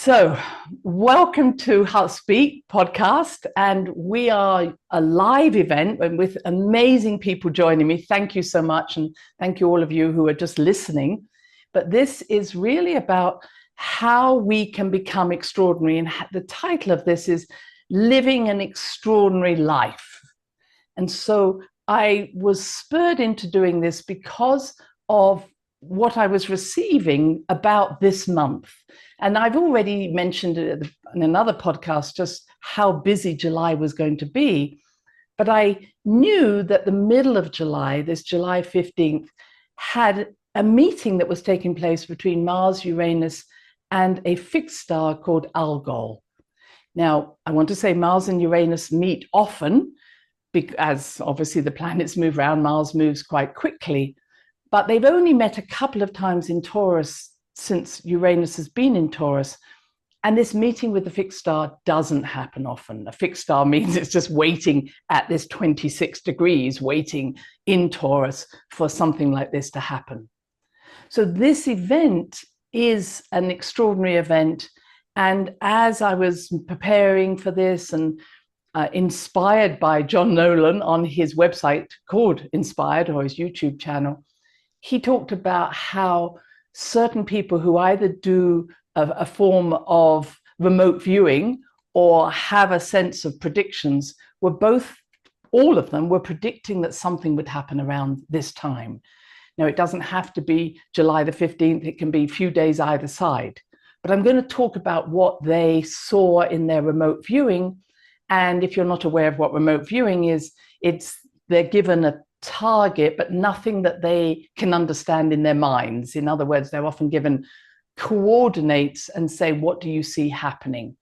So, welcome to Heart Speak podcast, and we are a live event with amazing people joining me. Thank you so much, and thank you all of you who are just listening. But this is really about how we can become extraordinary, and the title of this is Living an Extraordinary Life. And so I was spurred into doing this because of what I was receiving about this month. And I've already mentioned it in another podcast, just how busy July was going to be. But I knew that the middle of July, this July 15th, had a meeting that was taking place between Mars, Uranus, and a fixed star called Algol. Now, I want to say Mars and Uranus meet often, as obviously the planets move around, Mars moves quite quickly. But they've only met a couple of times in Taurus since Uranus has been in Taurus. And this meeting with the fixed star doesn't happen often. A fixed star means it's just waiting at this 26 degrees, waiting in Taurus for something like this to happen. So this event is an extraordinary event. And as I was preparing for this and inspired by John Nolan on his website called Inspired, or his YouTube channel, he talked about how certain people who either do a form of remote viewing or have a sense of predictions all of them were predicting that something would happen around this time. Now, it doesn't have to be July the 15th, it can be a few days either side. But I'm going to talk about what they saw in their remote viewing. And if you're not aware of what remote viewing is, they're given a target, but nothing that they can understand in their minds. In other words, they're often given coordinates and say, what do you see happening?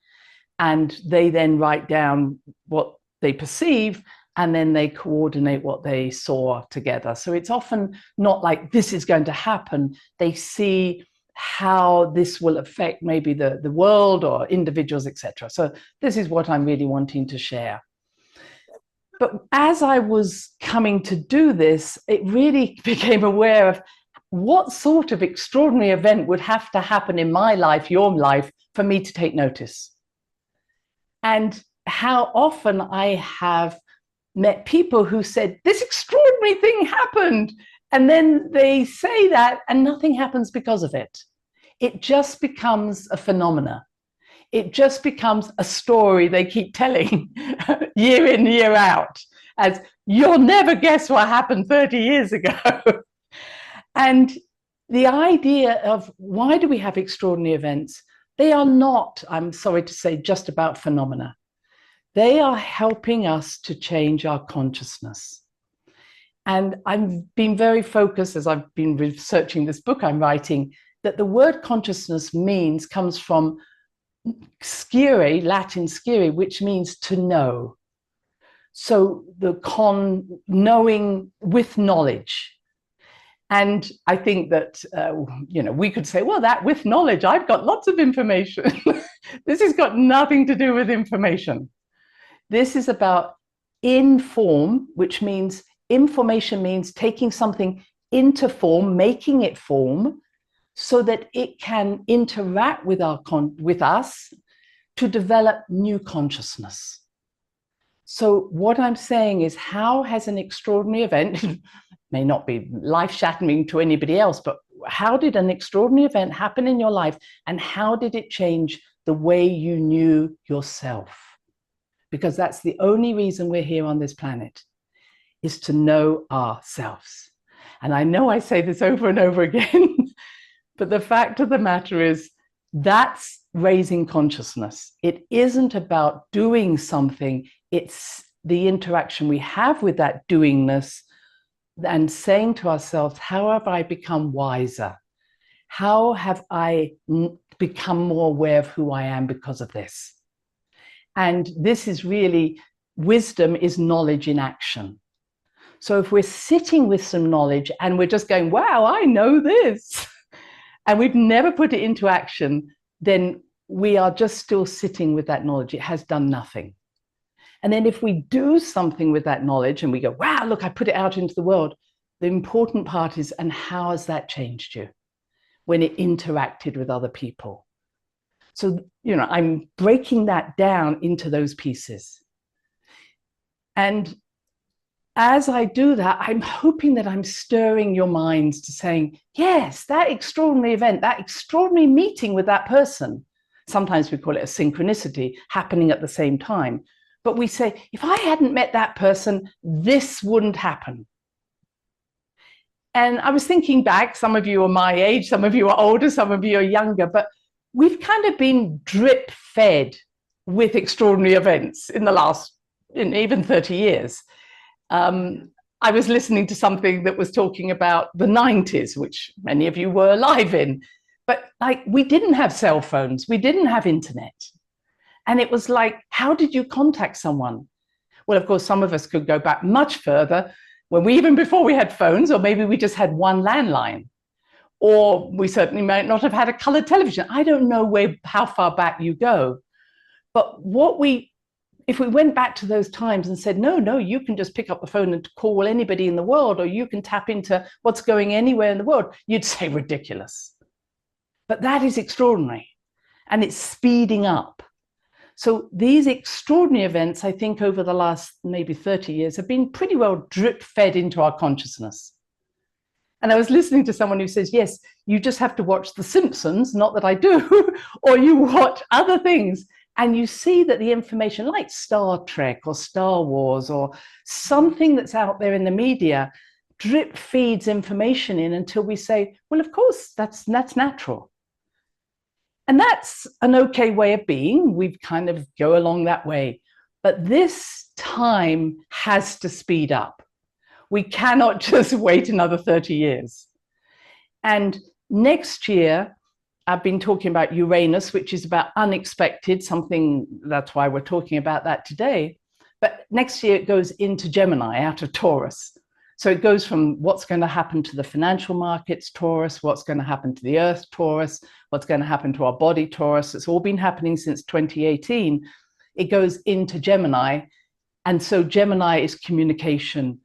And they then write down what they perceive, and then they coordinate what they saw together. So it's often not like this is going to happen. They see how this will affect maybe the world or individuals, etc. So this is what I'm really wanting to share. But as I was coming to do this, it really became aware of what sort of extraordinary event would have to happen in my life, your life, for me to take notice. And how often I have met people who said, this extraordinary thing happened. And then they say that and nothing happens because of it. It just becomes a phenomena. It just becomes a story they keep telling year in, year out, as you'll never guess what happened 30 years ago. And the idea of why do we have extraordinary events? They are not, I'm sorry to say, just about phenomena. They are helping us to change our consciousness. And I've been very focused, as I've been researching this book I'm writing, that the word consciousness comes from scire, Latin scire, which means to know. So knowing with knowledge. And I think that, we could say, well, that with knowledge, I've got lots of information. This has got nothing to do with information. This is about inform, which means information means taking something into form, making it form, so that it can interact with us to develop new consciousness. So what I'm saying is, how has an extraordinary event, may not be life-shattering to anybody else, but how did an extraordinary event happen in your life, and how did it change the way you knew yourself? Because that's the only reason we're here on this planet, is to know ourselves. And I know I say this over and over again, but the fact of the matter is that's raising consciousness. It isn't about doing something. It's the interaction we have with that doingness and saying to ourselves, how have I become wiser? How have I become more aware of who I am because of this? And this is really, wisdom is knowledge in action. So if we're sitting with some knowledge and we're just going, wow, I know this, and we've never put it into action, then we are just still sitting with that knowledge. It has done nothing. And then if we do something with that knowledge and we go, wow, look, I put it out into the world, the important part is, and how has that changed you when it interacted with other people? So, I'm breaking that down into those pieces. And as I do that, I'm hoping that I'm stirring your minds to saying, yes, that extraordinary event, that extraordinary meeting with that person, sometimes we call it a synchronicity, happening at the same time. But we say, if I hadn't met that person, this wouldn't happen. And I was thinking back, some of you are my age, some of you are older, some of you are younger, but we've kind of been drip fed with extraordinary events in the last, even 30 years. I was listening to something that was talking about the 90s, which many of you were alive in, but like we didn't have cell phones, we didn't have internet. And it was like, how did you contact someone? Well, of course, some of us could go back much further, even before we had phones, or maybe we just had one landline, or we certainly might not have had a colored television. I don't know how far back you go, but if we went back to those times and said, no, you can just pick up the phone and call anybody in the world, or you can tap into what's going anywhere in the world, you'd say ridiculous. But that is extraordinary, and it's speeding up. So these extraordinary events, I think over the last maybe 30 years, have been pretty well drip fed into our consciousness. And I was listening to someone who says, yes, you just have to watch The Simpsons, not that I do, or you watch other things, and you see that the information like Star Trek or Star Wars or something that's out there in the media drip feeds information in until we say, well, of course, that's natural. And that's an okay way of being. We kind of go along that way. But this time has to speed up. We cannot just wait another 30 years. And next year, I've been talking about Uranus, which is about unexpected, that's why we're talking about that today. But next year it goes into Gemini, out of Taurus. So it goes from what's going to happen to the financial markets, Taurus, what's going to happen to the earth, Taurus, what's going to happen to our body, Taurus. It's all been happening since 2018. It goes into Gemini. And so Gemini is communication,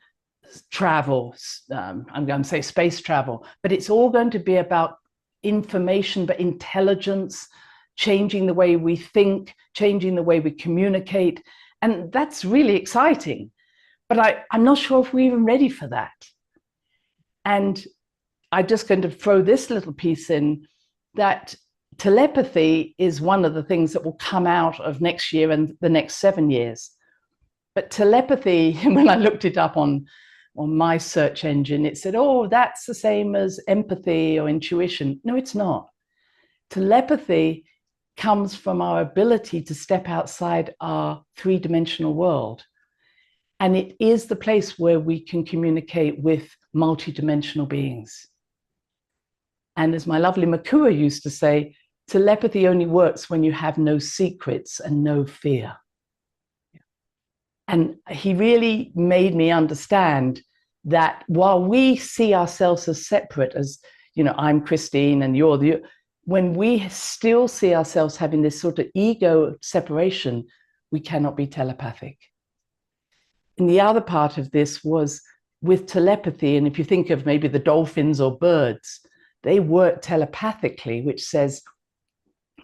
travel, I'm going to say space travel, but it's all going to be about information, but intelligence, changing the way we think, changing the way we communicate. And that's really exciting. But I'm not sure if we're even ready for that. And I'm just going to throw this little piece in, that telepathy is one of the things that will come out of next year and the next 7 years. But telepathy, when I looked it up on my search engine, it said, oh, that's the same as empathy or intuition. No, it's not. Telepathy comes from our ability to step outside our three-dimensional world. And it is the place where we can communicate with multidimensional beings. And as my lovely Makua used to say, telepathy only works when you have no secrets and no fear. And he really made me understand that while we see ourselves as separate, as, I'm Christine and you're when we still see ourselves having this sort of ego separation, we cannot be telepathic. And the other part of this was with telepathy, and if you think of maybe the dolphins or birds, they work telepathically, which says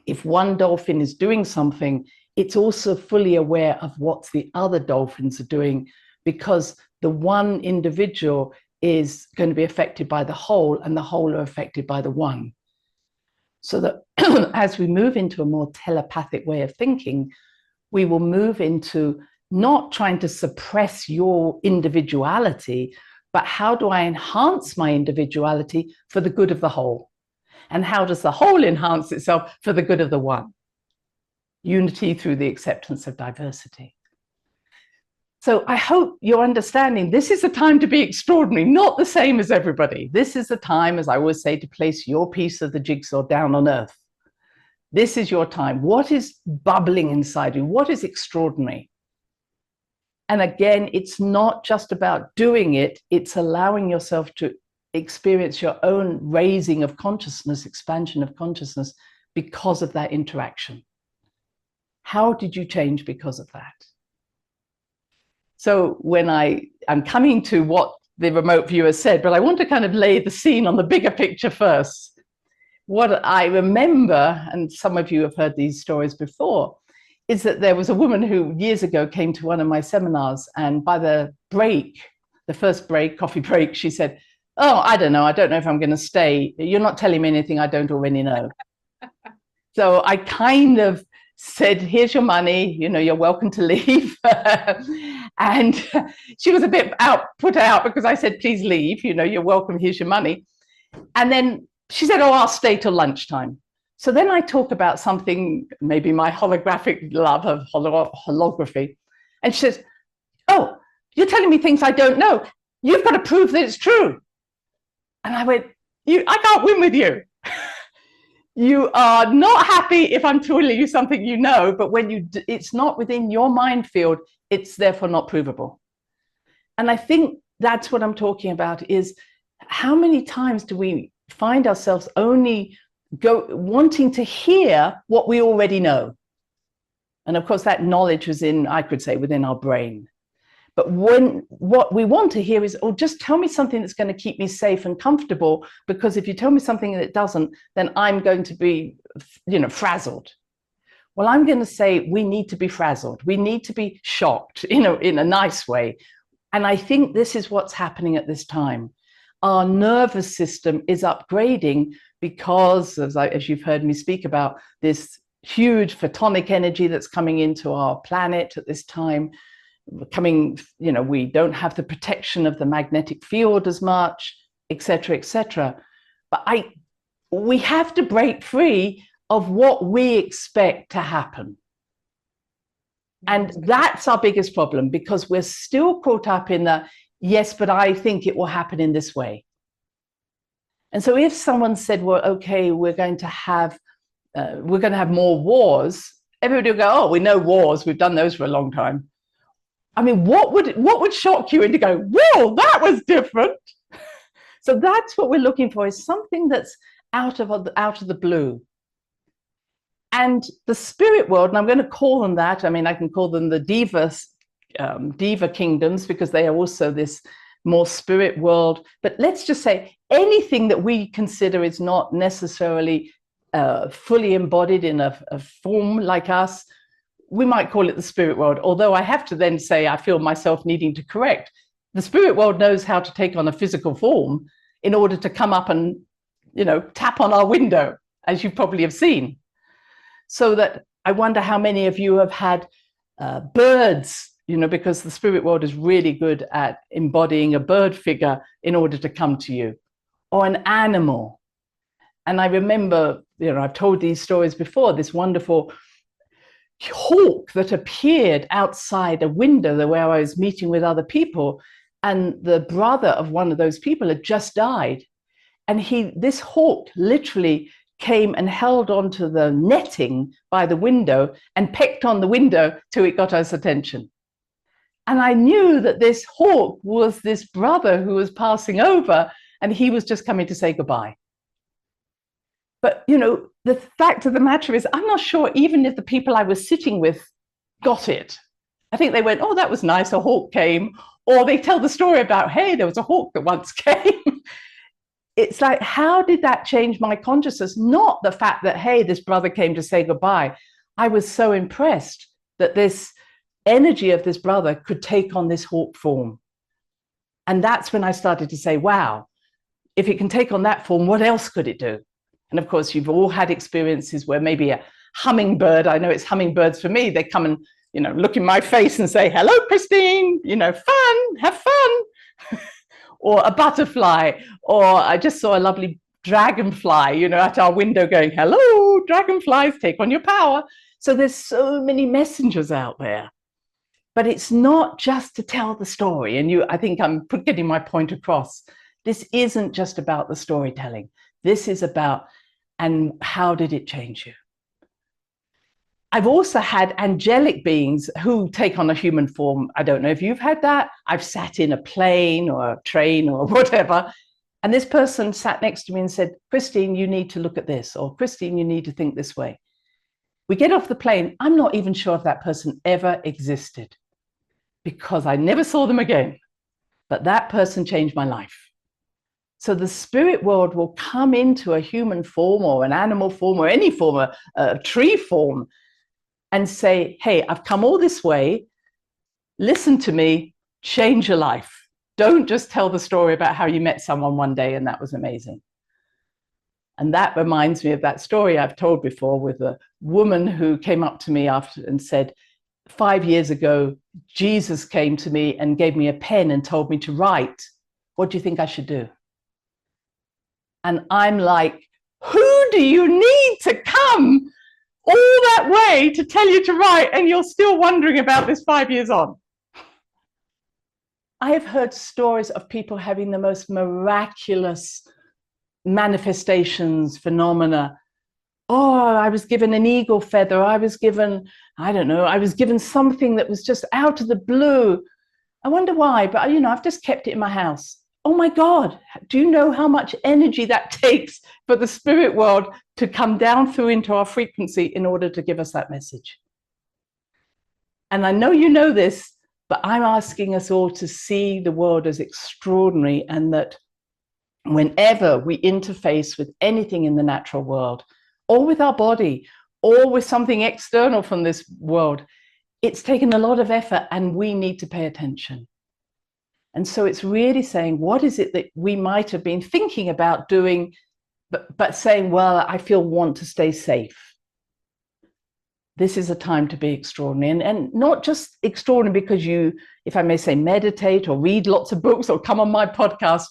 if one dolphin is doing something, it's also fully aware of what the other dolphins are doing, because the one individual is going to be affected by the whole, and the whole are affected by the one. So that as we move into a more telepathic way of thinking, we will move into not trying to suppress your individuality, but how do I enhance my individuality for the good of the whole? And how does the whole enhance itself for the good of the one? Unity through the acceptance of diversity. So I hope you're understanding this is a time to be extraordinary, not the same as everybody. This is the time, as I always say, to place your piece of the jigsaw down on earth. This is your time. What is bubbling inside you? What is extraordinary? And again, it's not just about doing it, it's allowing yourself to experience your own raising of consciousness, expansion of consciousness because of that interaction. How did you change because of that? So when I'm coming to what the remote viewer said, but I want to kind of lay the scene on the bigger picture first. what I remember, and some of you have heard these stories before, is that there was a woman who years ago came to one of my seminars, and by the break, the first break, coffee break, she said, "Oh, I don't know if I'm going to stay. You're not telling me anything I don't already know." So I kind of said, "Here's your money, you're welcome to leave." And she was a bit put out because I said, "Please leave, you're welcome, here's your money." And then she said, "Oh, I'll stay till lunchtime." So then I talk about something, maybe my holographic love of holography. And she says, "Oh, you're telling me things I don't know. You've got to prove that it's true." And I went, I can't win with you. You are not happy if I'm telling you something you know, but when it's not within your mind field, it's therefore not provable. And I think that's what I'm talking about, is how many times do we find ourselves only wanting to hear what we already know? And of course, that knowledge was I could say, within our brain. But what we want to hear is, "Oh, just tell me something that's going to keep me safe and comfortable, because if you tell me something that doesn't, then I'm going to be, frazzled." Well, I'm going to say we need to be frazzled. We need to be shocked, in a nice way. And I think this is what's happening at this time. Our nervous system is upgrading because, as you've heard me speak about, this huge photonic energy that's coming into our planet at this time. We don't have the protection of the magnetic field as much, etc., etc. But we have to break free of what we expect to happen. And that's our biggest problem, because we're still caught up in the, "Yes, but I think it will happen in this way." And so if someone said, "Well, okay, we're going to have more wars," everybody will go, "Oh, we know wars. We've done those for a long time." I mean, what would shock you into go, "Whoa, that was different"? So that's what we're looking for, is something that's out of the blue. And the spirit world, and I'm going to call them that. I mean, I can call them the diva kingdoms, because they are also this more spirit world. But let's just say anything that we consider is not necessarily fully embodied in a form like us, we might call it the spirit world. Although I have to then say, I feel myself needing to correct. The spirit world knows how to take on a physical form in order to come up and, tap on our window, as you probably have seen. So that I wonder how many of you have had birds, because the spirit world is really good at embodying a bird figure in order to come to you, or an animal. And I remember, I've told these stories before, this wonderful hawk that appeared outside a window where I was meeting with other people, and the brother of one of those people had just died, and this hawk literally came and held onto the netting by the window and pecked on the window till it got us attention. And I knew that this hawk was this brother who was passing over, and he was just coming to say goodbye. But, the fact of the matter is, I'm not sure even if the people I was sitting with got it. I think they went, "Oh, that was nice, a hawk came." Or they tell the story about, "Hey, there was a hawk that once came." It's like, how did that change my consciousness? Not the fact that, hey, this brother came to say goodbye. I was so impressed that this energy of this brother could take on this hawk form. And that's when I started to say, wow, if it can take on that form, what else could it do? And of course, you've all had experiences where maybe a hummingbird, I know it's hummingbirds for me, they come and, look in my face and say, "Hello, Christine, fun, have fun." Or a butterfly, or I just saw a lovely dragonfly, at our window going, "Hello, dragonflies, take on your power." So there's so many messengers out there. But it's not just to tell the story. And I think I'm getting my point across. This isn't just about the storytelling. This is about, and how did it change you? I've also had angelic beings who take on a human form. I don't know if you've had that. I've sat in a plane or a train or whatever, and this person sat next to me and said, "Christine, you need to look at this," or "Christine, you need to think this way." We get off the plane. I'm not even sure if that person ever existed, because I never saw them again. But that person changed my life. So the spirit world will come into a human form or an animal form or any form, a tree form, and say, hey, I've come all this way. Listen to me, change your life. Don't just tell the story about how you met someone one day and that was amazing. And that reminds me of that story I've told before with a woman who came up to me after and said, 5 years ago, Jesus came to me and gave me a pen and told me to write. What do you think I should do? And I'm like, who do you need to come all that way to tell you to write? And you're still wondering about this 5 years on. I have heard stories of people having the most miraculous manifestations, phenomena. Oh, I was given an eagle feather. I was given, I don't know, I was given something that was just out of the blue. I wonder why, but I've just kept it in my house. Oh my God, do you know how much energy that takes for the spirit world to come down through into our frequency in order to give us that message? And I know you know this, but I'm asking us all to see the world as extraordinary, and that whenever we interface with anything in the natural world, or with our body, or with something external from this world, it's taken a lot of effort and we need to pay attention. And so it's really saying, what is it that we might have been thinking about doing, but saying, well, I want to stay safe. This is a time to be extraordinary, and not just extraordinary because you, if I may say, meditate or read lots of books or come on my podcast.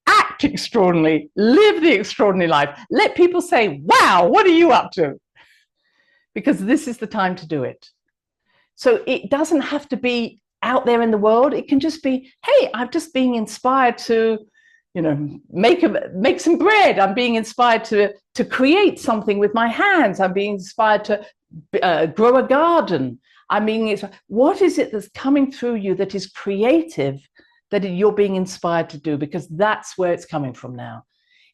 Act extraordinarily, live the extraordinary life. Let people say, wow, what are you up to? Because this is the time to do it. So it doesn't have to be out there in the world. It can just be, hey, I'm just being inspired to, make some bread. I'm being inspired to create something with my hands. I'm being inspired to grow a garden. What is it that's coming through you that is creative, that you're being inspired to do? Because that's where it's coming from now.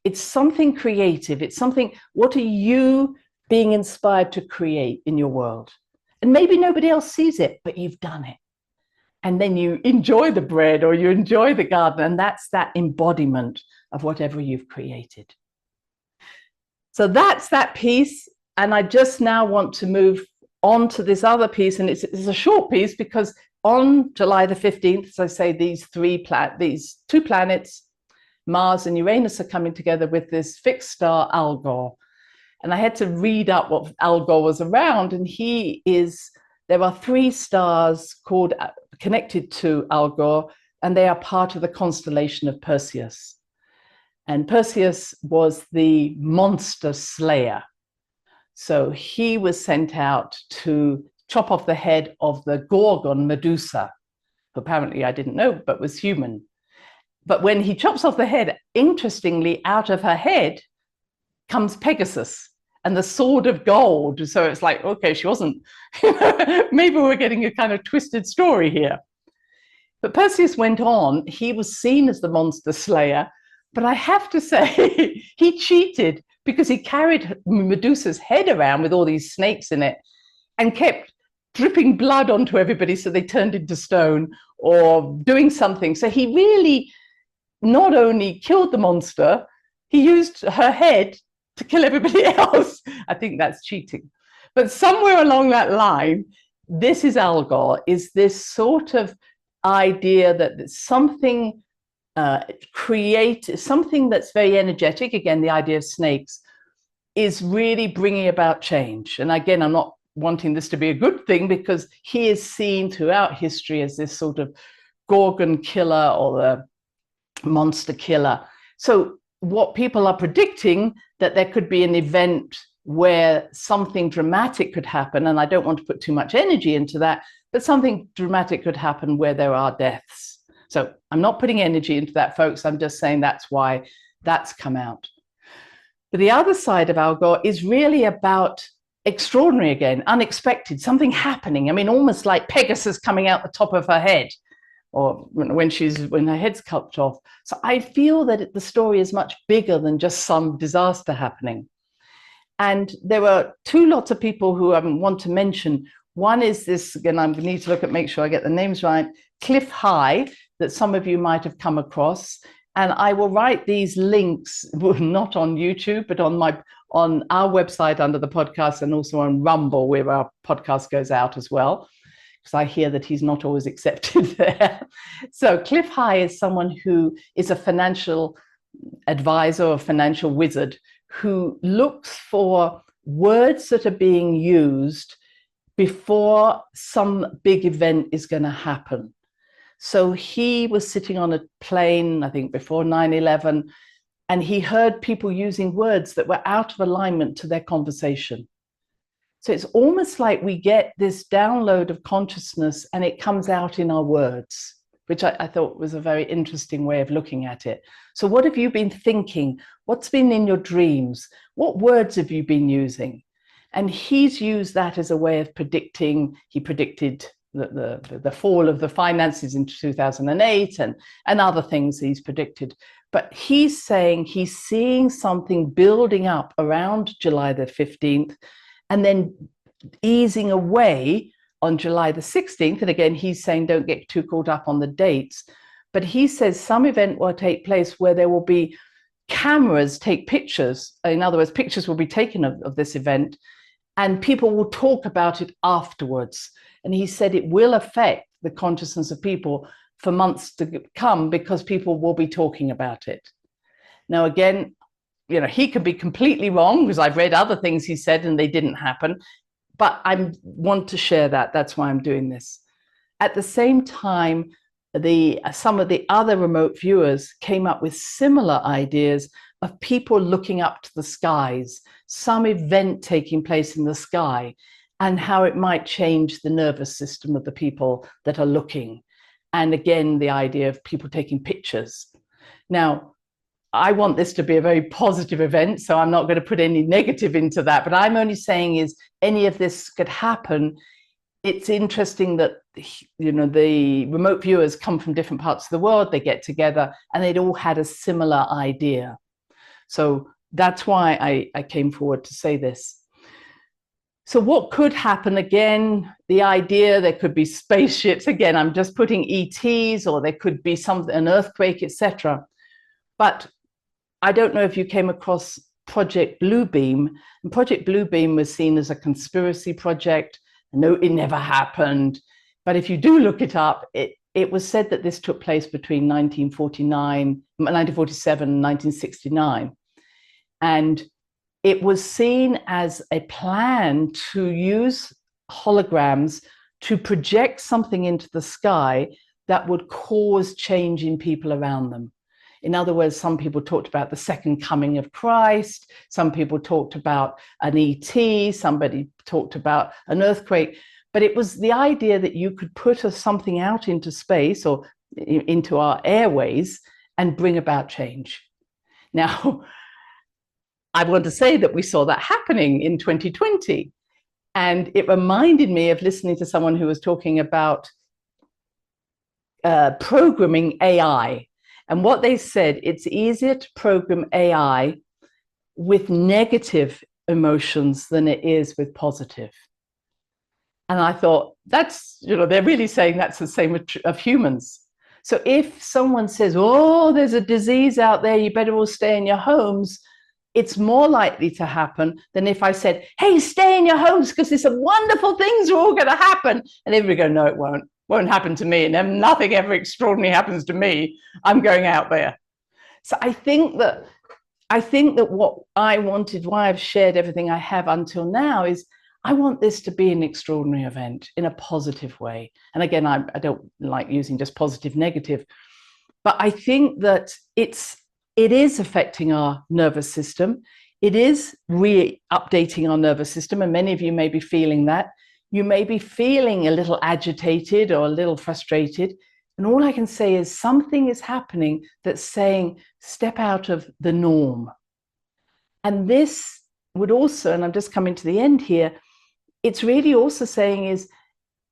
It's something creative. It's something, what are you being inspired to create in your world? And maybe nobody else sees it, but you've done it. And then you enjoy the bread or you enjoy the garden, and that's that embodiment of whatever you've created. So that's that piece. And I just now want to move on to this other piece, and it's a short piece because on July the 15th, as I say, these two planets, Mars and Uranus, are coming together with this fixed star, Algol. And I had to read up what Algol was around, and there are 3 stars connected to Algol, and they are part of the constellation of Perseus. And Perseus was the monster slayer. So he was sent out to chop off the head of the Gorgon Medusa, who apparently I didn't know, but was human. But when he chops off the head, interestingly, out of her head comes Pegasus and the sword of gold. So it's like, okay, she wasn't, maybe we're getting a kind of twisted story here. But Perseus went on. He was seen as the monster slayer, but I have to say he cheated, because he carried Medusa's head around with all these snakes in it and kept dripping blood onto everybody so they turned into stone, or doing something. So he really not only killed the monster, he used her head to kill everybody else. I think that's cheating. But somewhere along that line, this is Algol, is this sort of idea that something something that's very energetic, again, the idea of snakes, is really bringing about change. And again, I'm not wanting this to be a good thing, because he is seen throughout history as this sort of Gorgon killer or the monster killer. So what people are predicting, that there could be an event where something dramatic could happen, and I don't want to put too much energy into that, but something dramatic could happen where there are deaths. So I'm not putting energy into that, folks. I'm just saying that's why that's come out. But the other side of Algol is really about extraordinary again, unexpected, something happening. I mean, almost like Pegasus coming out the top of her head, or when her head's cut off. So I feel that the story is much bigger than just some disaster happening. And there were 2 lots of people who I want to mention. One is this, again, I need to make sure I get the names right, Cliff High, that some of you might have come across. And I will write these links, not on YouTube, but on our website under the podcast, and also on Rumble, where our podcast goes out as well, because I hear that he's not always accepted there. So Cliff High is someone who is a financial advisor or financial wizard who looks for words that are being used before some big event is going to happen. So he was sitting on a plane, I think before 9/11, and he heard people using words that were out of alignment to their conversation. So it's almost like we get this download of consciousness and it comes out in our words, which I thought was a very interesting way of looking at it. So what have you been thinking? What's been in your dreams? What words have you been using? And he's used that as a way of predicting. He predicted the fall of the finances in 2008 and other things he's predicted. But he's saying he's seeing something building up around July the 15th and then easing away on July the 16th. And again, he's saying don't get too caught up on the dates. But he says some event will take place where there will be cameras take pictures. In other words, pictures will be taken of this event and people will talk about it afterwards. And he said it will affect the consciousness of people for months to come because people will be talking about it. Now, again, he could be completely wrong because I've read other things he said and they didn't happen, but I want to share that. That's why I'm doing this. At the same time, some of the other remote viewers came up with similar ideas of people looking up to the skies, some event taking place in the sky, and how it might change the nervous system of the people that are looking. And again, the idea of people taking pictures. Now, I want this to be a very positive event, so I'm not going to put any negative into that, but I'm only saying is any of this could happen. It's interesting that, the remote viewers come from different parts of the world, they get together, and they'd all had a similar idea. So that's why I came forward to say this. So what could happen? Again, the idea there could be spaceships. Again, I'm just putting ETs, or there could be an earthquake, etc. But I don't know if you came across Project Bluebeam. And Project Bluebeam was seen as a conspiracy project. No, it never happened. But if you do look it up, it was said that this took place between 1947 and 1969. And it was seen as a plan to use holograms to project something into the sky that would cause change in people around them. In other words, some people talked about the second coming of Christ. Some people talked about an ET. Somebody talked about an earthquake. But it was the idea that you could put something out into space or into our airways and bring about change. Now, I want to say that we saw that happening in 2020. And it reminded me of listening to someone who was talking about programming AI. And what they said, it's easier to program AI with negative emotions than it is with positive. And I thought, they're really saying that's the same of humans. So if someone says, oh, there's a disease out there, you better all stay in your homes, it's more likely to happen than if I said, hey, stay in your homes because there's some wonderful things are all going to happen. And everybody go, no, it won't happen to me. And then nothing ever extraordinary happens to me. I'm going out there. So I think that what I wanted, why I've shared everything I have until now, is I want this to be an extraordinary event in a positive way. And again, I don't like using just positive, negative, but I think that it is affecting our nervous system. It is re-updating our nervous system. And many of you may be feeling that. You may be feeling a little agitated or a little frustrated. And all I can say is something is happening that's saying, step out of the norm. And this would also, and I'm just coming to the end here, it's really also saying is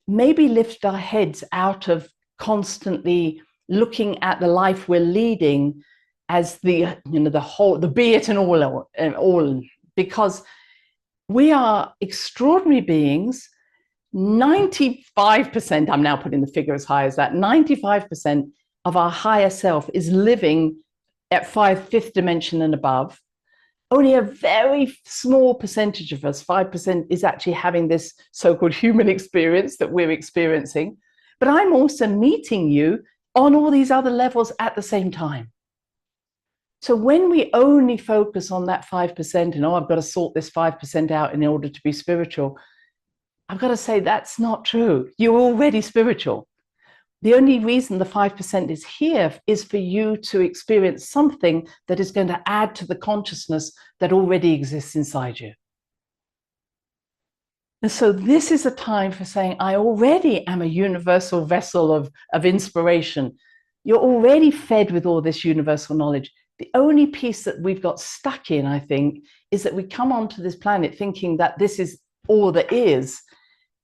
maybe lift our heads out of constantly looking at the life we're leading as the be it and all, because we are extraordinary beings. 95%, I'm now putting the figure as high as that, 95% of our higher self is living at fifth dimension and above, only a very small percentage of us, 5%, is actually having this so-called human experience that we're experiencing. But I'm also meeting you on all these other levels at the same time. So when we only focus on that 5% and, I've got to sort this 5% out in order to be spiritual, I've got to say that's not true. You're already spiritual. The only reason the 5% is here is for you to experience something that is going to add to the consciousness that already exists inside you. And so this is a time for saying, I already am a universal vessel of inspiration. You're already fed with all this universal knowledge. The only piece that we've got stuck in, I think, is that we come onto this planet thinking that this is all there is.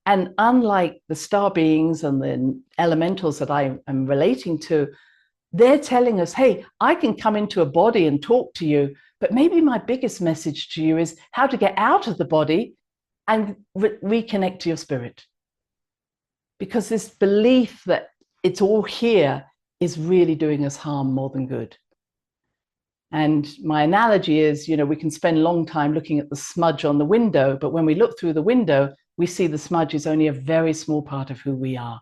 And unlike the star beings and the elementals that I am relating to, they're telling us, hey, I can come into a body and talk to you, but maybe my biggest message to you is how to get out of the body and reconnect to your spirit. Because this belief that it's all here is really doing us harm more than good. And my analogy is, we can spend a long time looking at the smudge on the window, but when we look through the window, we see the smudge is only a very small part of who we are.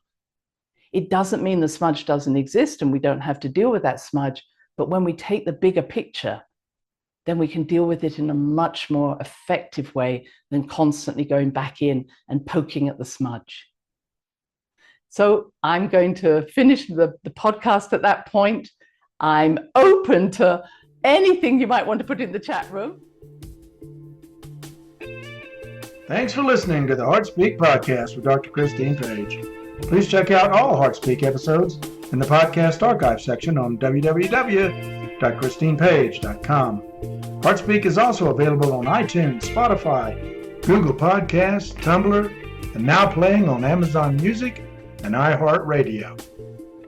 It doesn't mean the smudge doesn't exist and we don't have to deal with that smudge, but when we take the bigger picture, then we can deal with it in a much more effective way than constantly going back in and poking at the smudge. So I'm going to finish the podcast at that point. I'm open to anything you might want to put in the chat room. Thanks for listening to the HeartSpeak podcast with Dr. Christine Page. Please check out all HeartSpeak episodes in the podcast archive section on www.christinepage.com. HeartSpeak is also available on iTunes, Spotify, Google Podcasts, Tumblr, and now playing on Amazon Music and iHeart Radio.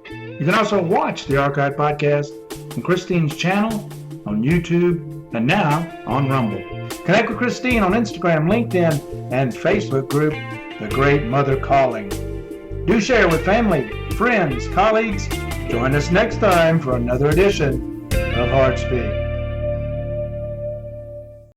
You can also watch the archive podcast on Christine's channel, on YouTube, and now on Rumble. Connect with Christine on Instagram, LinkedIn, and Facebook group, The Great Mother Calling. Do share with family, friends, colleagues. Join us next time for another edition of HeartSpeak.